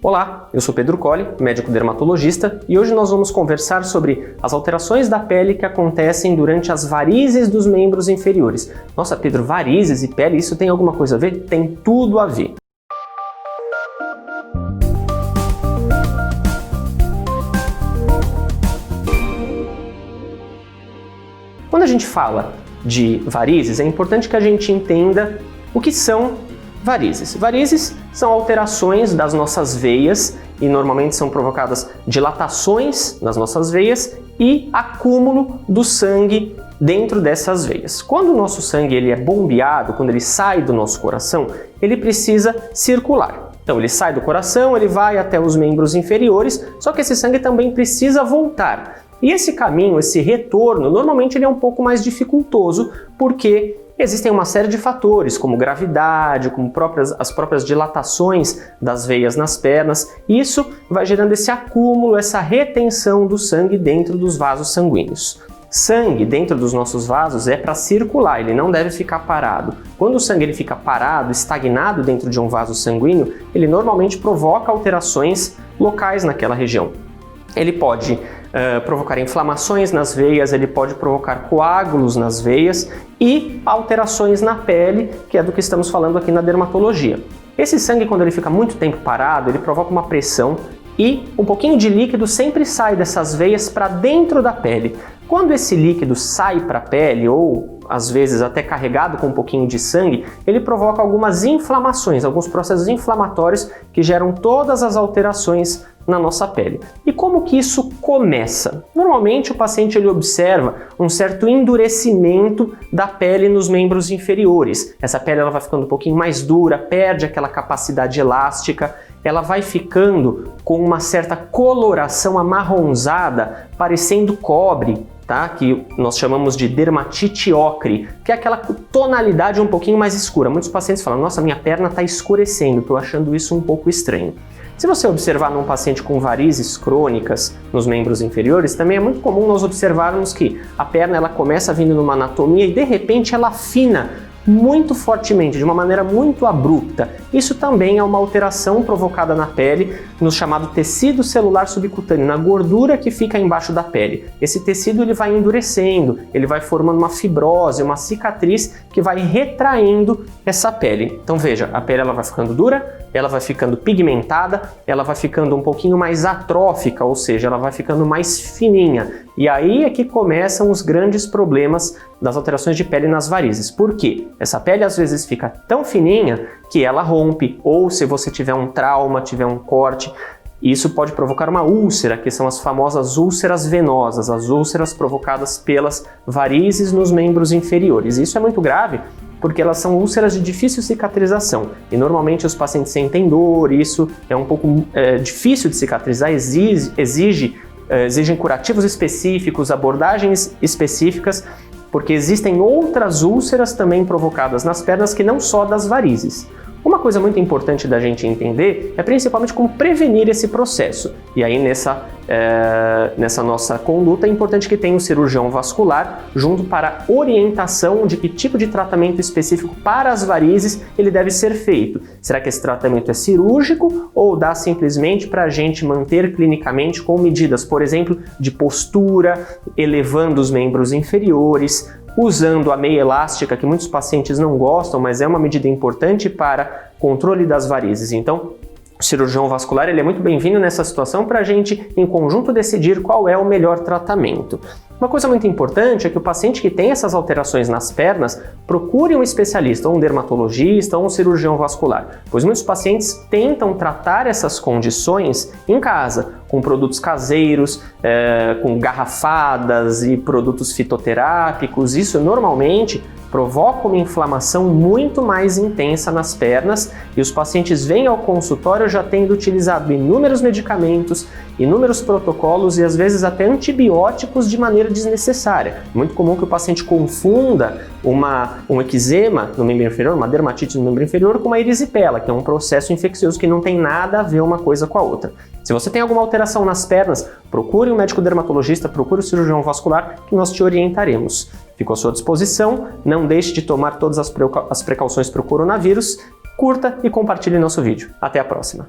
Olá, eu sou Pedro Colli, médico dermatologista, e hoje nós vamos conversar sobre as alterações da pele que acontecem durante as varizes dos membros inferiores. Nossa, Pedro, varizes e pele, isso tem alguma coisa a ver? Tem tudo a ver. Quando a gente fala de varizes, é importante que a gente entenda o que são varizes. Varizes são alterações das nossas veias e normalmente são provocadas dilatações nas nossas veias e acúmulo do sangue dentro dessas veias. Quando o nosso sangue ele é bombeado, quando ele sai do nosso coração, ele precisa circular. Então ele sai do coração, ele vai até os membros inferiores, só que esse sangue também precisa voltar. E esse caminho, esse retorno, normalmente ele é um pouco mais dificultoso porque existem uma série de fatores, como gravidade, como as próprias dilatações das veias nas pernas, e isso vai gerando esse acúmulo, essa retenção do sangue dentro dos vasos sanguíneos. Sangue dentro dos nossos vasos é para circular, ele não deve ficar parado. Quando o sangue ele fica parado, estagnado dentro de um vaso sanguíneo, ele normalmente provoca alterações locais naquela região. Ele pode provocar inflamações nas veias, ele pode provocar coágulos nas veias e alterações na pele, que é do que estamos falando aqui na dermatologia. Esse sangue, quando ele fica muito tempo parado, ele provoca uma pressão e um pouquinho de líquido sempre sai dessas veias para dentro da pele. Quando esse líquido sai para a pele, ou às vezes até carregado com um pouquinho de sangue, ele provoca algumas inflamações, alguns processos inflamatórios que geram todas as alterações na nossa pele. E como que isso começa? Normalmente o paciente ele observa um certo endurecimento da pele nos membros inferiores. Essa pele ela vai ficando um pouquinho mais dura, perde aquela capacidade elástica, ela vai ficando com uma certa coloração amarronzada, parecendo cobre, tá? Que nós chamamos de dermatite ocre, que é aquela tonalidade um pouquinho mais escura. Muitos pacientes falam, nossa, minha perna está escurecendo, estou achando isso um pouco estranho. Se você observar num paciente com varizes crônicas nos membros inferiores, também é muito comum nós observarmos que a perna ela começa vindo numa anatomia e de repente ela afina muito fortemente, de uma maneira muito abrupta. Isso também é uma alteração provocada na pele, no chamado tecido celular subcutâneo, na gordura que fica embaixo da pele. Esse tecido ele vai endurecendo, ele vai formando uma fibrose, uma cicatriz que vai retraindo essa pele. Então veja, a pele ela vai ficando dura, ela vai ficando pigmentada, ela vai ficando um pouquinho mais atrófica, ou seja, ela vai ficando mais fininha. E aí é que começam os grandes problemas das alterações de pele nas varizes. Por quê? Essa pele às vezes fica tão fininha que ela rompe, ou se você tiver um trauma, tiver um corte, isso pode provocar uma úlcera, que são as famosas úlceras venosas, as úlceras provocadas pelas varizes nos membros inferiores. Isso é muito grave porque elas são úlceras de difícil cicatrização e normalmente os pacientes sentem dor, isso é um pouco difícil de cicatrizar, exigem curativos específicos, abordagens específicas, porque existem outras úlceras também provocadas nas pernas que não só das varizes. Uma coisa muito importante da gente entender é principalmente como prevenir esse processo. E aí nessa nossa conduta é importante que tenha um cirurgião vascular junto para orientação de que tipo de tratamento específico para as varizes ele deve ser feito. Será que esse tratamento é cirúrgico ou dá simplesmente para a gente manter clinicamente com medidas, por exemplo, de postura, elevando os membros inferiores, usando a meia elástica, que muitos pacientes não gostam, mas é uma medida importante para controle das varizes. Então, o cirurgião vascular ele é muito bem-vindo nessa situação para a gente, em conjunto, decidir qual é o melhor tratamento. Uma coisa muito importante é que o paciente que tem essas alterações nas pernas procure um especialista, ou um dermatologista, ou um cirurgião vascular, pois muitos pacientes tentam tratar essas condições em casa, com produtos caseiros, com garrafadas e produtos fitoterápicos. Isso normalmente provoca uma inflamação muito mais intensa nas pernas e os pacientes vêm ao consultório já tendo utilizado inúmeros medicamentos, inúmeros protocolos e às vezes até antibióticos de maneira desnecessária. Muito comum que o paciente confunda um eczema no membro inferior, uma dermatite no membro inferior com uma erisipela, que é um processo infeccioso que não tem nada a ver uma coisa com a outra. Se você tem alguma alteração nas pernas, procure um médico dermatologista, procure o cirurgião vascular que nós te orientaremos. Fico à sua disposição, não deixe de tomar todas as precauções para o coronavírus, curta e compartilhe nosso vídeo. Até a próxima!